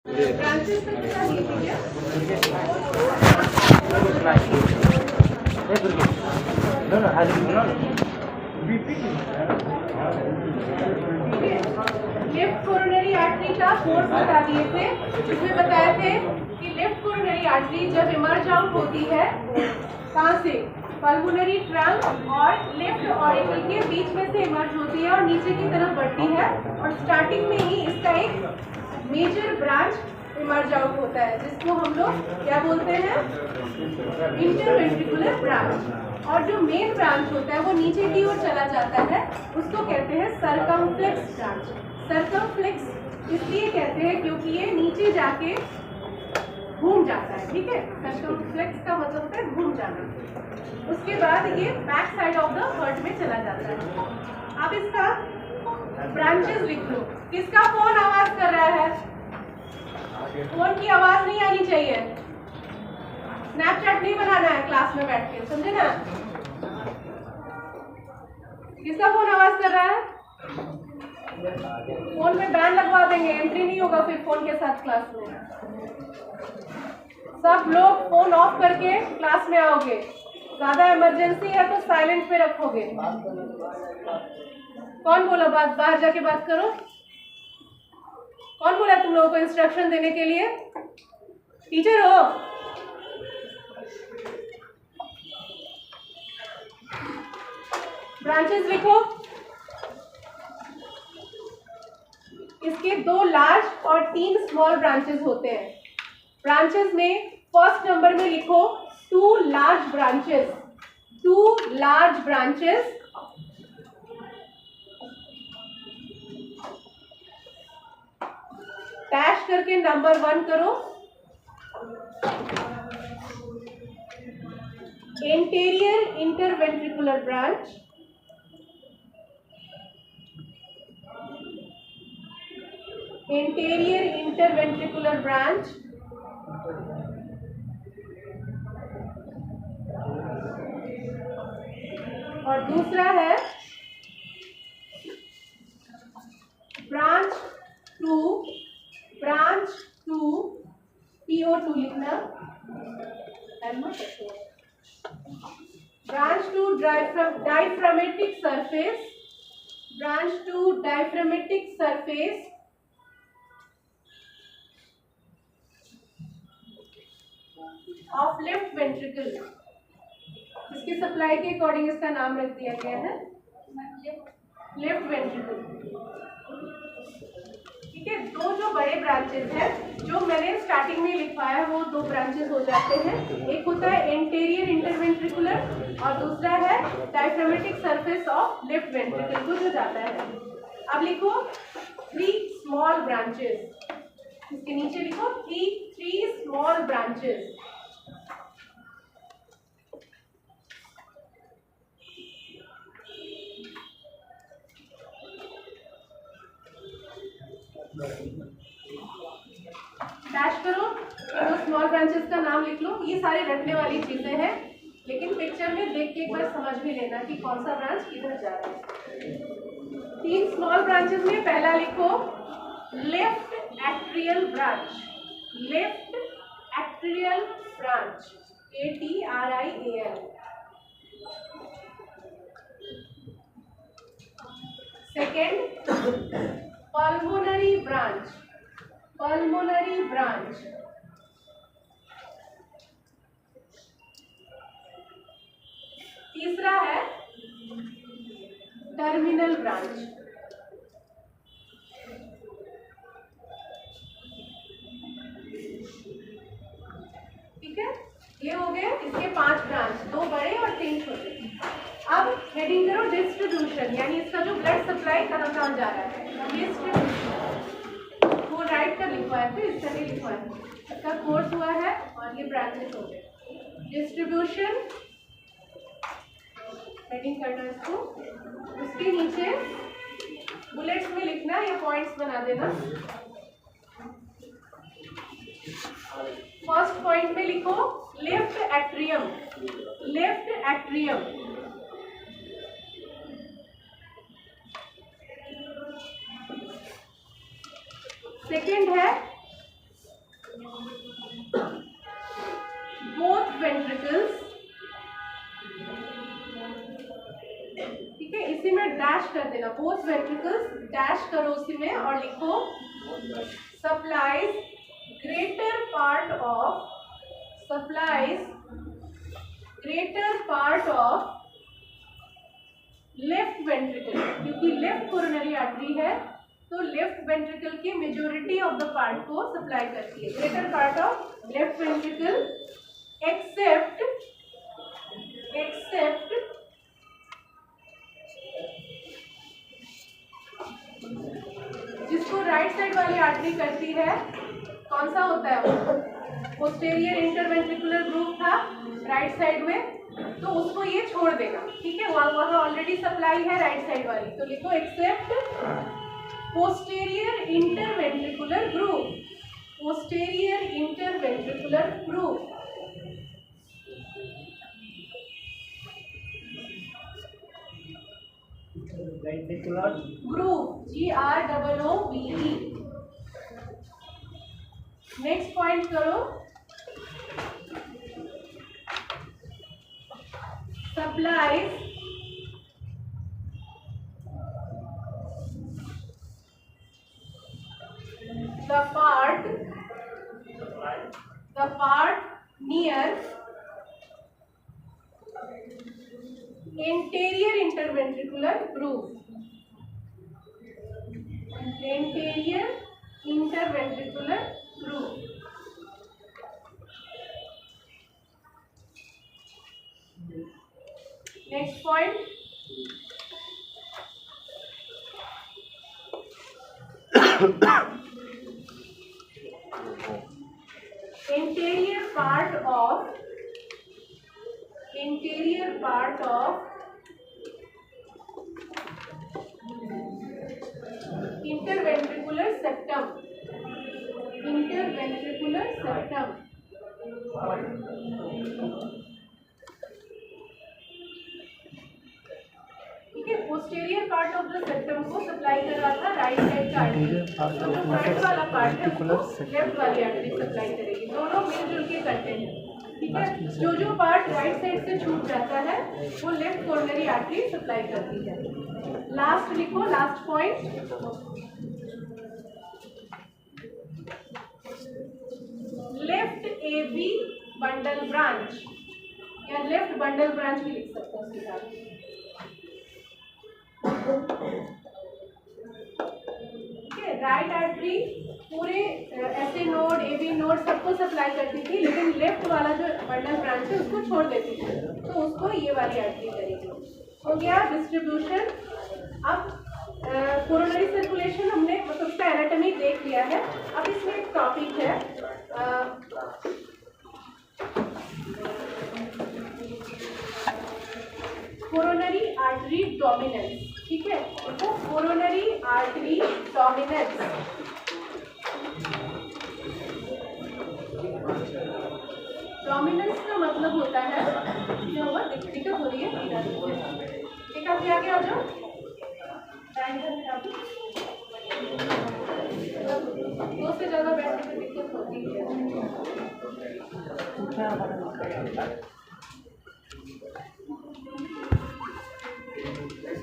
Branches में बता दीजिए लेफ्ट कोरोनरी आर्टरी का कोर्स बता दिए थे, जिसमें बताए थे कि लेफ्ट कोरोनरी आर्टरी जब इमर्ज आउट होती है कहाँ से, पल्मोनरी ट्रंक और लेफ्ट ऑरिकल के बीच में से इमर्ज होती है और नीचे की तरफ बढ़ती है और स्टार्टिंग में ही इसका एक मेजर ब्रांच इमर्ज आउट होता है, जिसको हम लोग क्या बोलते हैं, इंटरवेंट्रिकुलर ब्रांच। और जो मेन ब्रांच होता है वो नीचे की ओर चला जाता है, उसको कहते हैं सर्कमफ्लेक्स ब्रांच। सर्कमफ्लेक्स इसलिए कहते हैं क्योंकि ये नीचे जाके घूम जाता है, ठीक है। सर्कमफ्लेक्स का मतलब होता है घूम जाना। उसके बाद ये back side of the heart में चला जाता है। अब इसका ब्रांचेस लिख लो। किसका फोन आवाज कर रहा है? फोन की आवाज नहीं आनी चाहिए। स्नैपचैट नहीं बनाना है क्लास में बैठ के, समझे ना। किसका फोन आवाज कर रहा है? फोन में बैन लगवा देंगे, एंट्री नहीं होगा फिर फोन के साथ क्लास में। सब लोग फोन ऑफ करके क्लास में आओगे। ज्यादा इमरजेंसी है तो साइलेंट पे रखोगे। कौन बोला बात, बाहर जाके बात करो। कौन बोला तुम लोगों को इंस्ट्रक्शन देने के लिए? टीचर हो? ब्रांचेस लिखो। इसके 2 लार्ज और 3 स्मॉल ब्रांचेस होते हैं। ब्रांचेस में फर्स्ट नंबर में लिखो 2 large branches. 2 large branches dash करके नंबर 1 करो। Anterior interventricular branch, anterior interventricular branch, और दूसरा है ब्रांच 2, ब्रांच 2 PO2 लिखना। Branch 2 diaphragmatic surface, branch 2 diaphragmatic surface of left ventricle. इसकी सप्लाई के अकॉर्डिंग इसका नाम रख दिया गया है लेफ्ट वेंट्रिकल, ठीक है। 2 जो बड़े ब्रांचेस हैं, जो मैंने स्टार्टिंग में लिखवाया, वो 2 ब्रांचेस हो जाते हैं। एक होता है एंटीरियर इंटरवेंट्रिकुलर और दूसरा है diaphragmatic surface of left ventricle को जो जाता है। अब लिखो 3 स्मॉल ब्रांचेस। इसके नीचे लिखो 3 स्मॉल ब्रांचेस। डैश करो, तो स्मॉल ब्रांचेस का नाम लिख लो। ये सारे रटने वाली चीजें हैं, लेकिन पिक्चर में देख के एक बार समझ भी लेना कि कौन सा ब्रांच किधर जा रहा है। 3 स्मॉल ब्रांचेस में पहला लिखो left atrial branch, left atrial branch, ATRIAL। Second pulmonary branch, pulmonary branch. तीसरा है टर्मिनल ब्रांच। ठीक है, ये हो गए इसके 5 ब्रांच, 2 बड़े और 3 छोटे। अब हेडिंग करो डिस्ट्रीब्यूशन, यानी इसका जो ब्लड सप्लाई कहाँ कहाँ जा रहा है। डिस्ट्रीब्यूशन वो राइट कर लिखवाए थे, इसका नहीं लिखवाए थे। इसका कोर्स हुआ है और ये ब्रांचेस हो गए। डिस्ट्रीब्यूशन हेडिंग करना इसको, उसके नीचे बुलेट्स में लिखना या पॉइंट्स बना देना। फर्स्ट पॉइंट में लिखो left atrium, left atrium. Second है डैश कर देना, बोथ वेंट्रिकल्स डैश करो उसी में और लिखो supplies greater part of left ventricle, क्योंकि लेफ्ट कोरोनरी आर्टरी है तो लेफ्ट वेंट्रिकल की मेजोरिटी ऑफ द पार्ट को सप्लाई करती है। Greater part of left ventricle except जिसको राइट साइड वाली आर्टरी करती है, कौन सा होता है वो? पोस्टेरियर इंटरवेंट्रिकुलर ग्रूव था राइट साइड में, तो उसको ये छोड़ देना, ठीक है। वहाँ ऑलरेडी सप्लाई है राइट साइड वाली, तो लिखो except posterior interventricular groove, posterior interventricular groove. Ventricular groove GROOVE। Next point करो, supplies the part near anterior interventricular groove, anterior interventricular groove। Next point, anterior part of interventricular septum, ठीक है। Posterior part of the septum को supply कर रहा था right side का artery, तो जो फ्रंट वाला पार्ट है उसको लेफ्ट वाली आर्टरी सप्लाई करेगी, दोनों मिलजुल के करते हैं, ठीक है। जो पार्ट राइट साइड से छूट जाता है वो लेफ्ट कोरोनरी आर्टरी सप्लाई करती है। लास्ट लिखो, last point, left A B bundle branch या लेफ्ट बंडल ब्रांच भी लिख सकते हैं उसके साथ, ठीक है। राइट आर्टरी पूरे ऐसे नोड एबी नोड सबको सप्लाई करती थी, लेकिन लेफ्ट वाला जो बंडल ब्रांच है उसको छोड़ देती थी, तो उसको ये वाली आर्टरी करेगी। हो गया डिस्ट्रीब्यूशन। अब कोरोनरी सर्कुलेशन हमने मतलब उसका एनाटॉमी देख लिया है। अब इसमें एक टॉपिक है कोरोनरी आर्टरी डोमिनेंस, ठीक है। तो कोरोनरी आर्टरी डोमिनेंस, डोमिनेंस का मतलब होता है, क्या हुआ दिक्कत हो रही है, ठीक है, आगे आ जाओ। दो से ज़्यादा बैठने में दिक्कत होती है,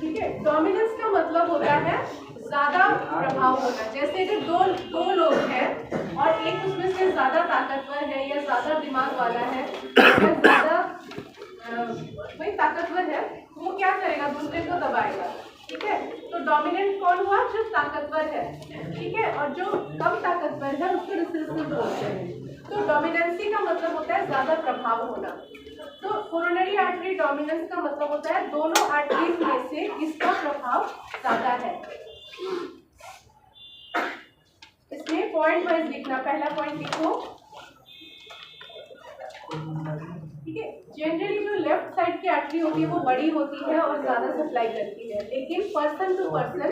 ठीक है। डोमिनेंस का मतलब होता है ज्यादा प्रभाव होना। जैसे अगर दो लोग हैं और एक उसमें से ज्यादा ताकतवर है या ज्यादा दिमाग वाला है या ज्यादा वही ताकतवर है, वो क्या करेगा, दूसरे को दबाएगा, ठीक है। तो डोमिनेंट कौन हुआ, जो ताकतवर है, ठीक है, और जो कम ताकतवर है उसको रिसेसिव बोलते हैं। तो डोमिनेंसी का मतलब होता है ज्यादा प्रभाव होना। तो कोरोनरी आर्टरी डोमिनेंस का मतलब होता है दोनों आर्टरीज में से किसका प्रभाव ज्यादा है। इसमें पॉइंट वाइज लिखना, पहला पॉइंट लिखो, ठीक है। जनरली जो लेफ्ट साइड की आर्टरी होती है वो बड़ी होती है और ज्यादा सप्लाई करती है, लेकिन पर्सन टू पर्सन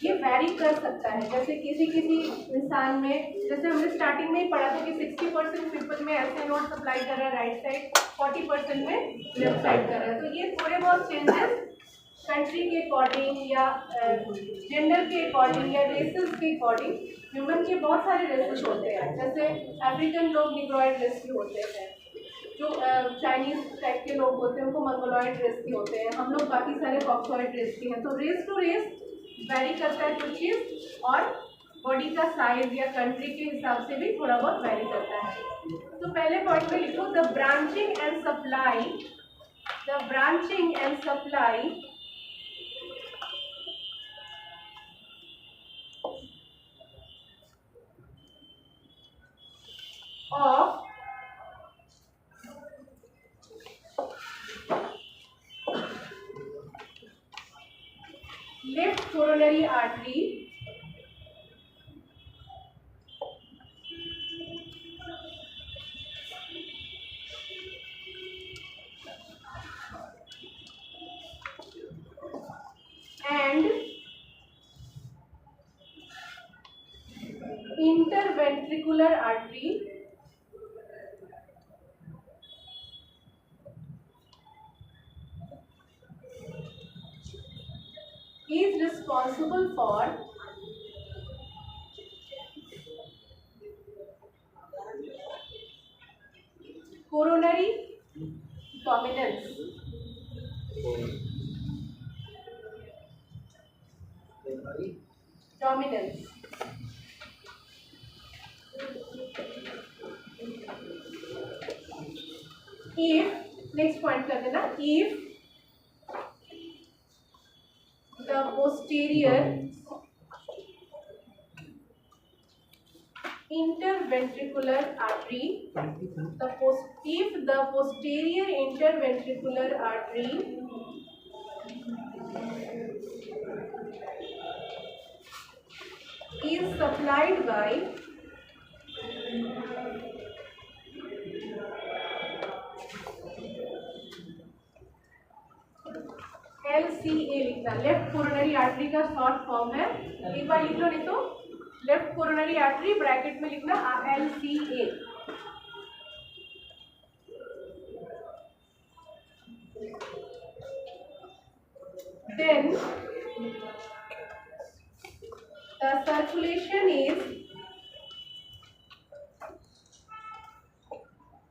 ये वैरी कर सकता है। जैसे किसी इंसान में, जैसे हमने स्टार्टिंग में ही पढ़ा था कि 60% पीपल में ऐसे नोड सप्लाई कर रहा है राइट साइड, 40% में लेफ्ट साइड कर रहा है। तो ये थोड़े बहुत चेंजेस कंट्री के अकॉर्डिंग या जेंडर के अकॉर्डिंग या रेसेस के अकॉर्डिंग, ह्यूमन के बहुत सारे रेसेस होते हैं, जैसे अफ्रीकन लोग निग्रोइड रेस के होते हैं, जो चाइनीज टाइप के लोग होते हैं उनको मंगोलॉइड रेस के होते हैं, हम लोग बाकी सारे कॉक्सॉइड रेस के हैं। तो रेस टू रेस वेरी करता है कुछ चीज़, और बॉडी का साइज या कंट्री के हिसाब से भी थोड़ा बहुत वेरी करता है। तो पहले पॉइंट में लिखो the branching and supply, the branching and supply of left coronary artery and interventricular artery is responsible for coronary dominance. Dominance. If next point कर देना, if the posterior interventricular artery, if the posterior interventricular artery is supplied by LCA लिखना, left coronary artery का short form है, एक बार लिख लो, नहीं तो left coronary artery bracket में लिखना LCA। Then the circulation is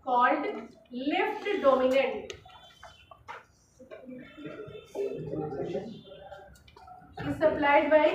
called left dominant, is supplied by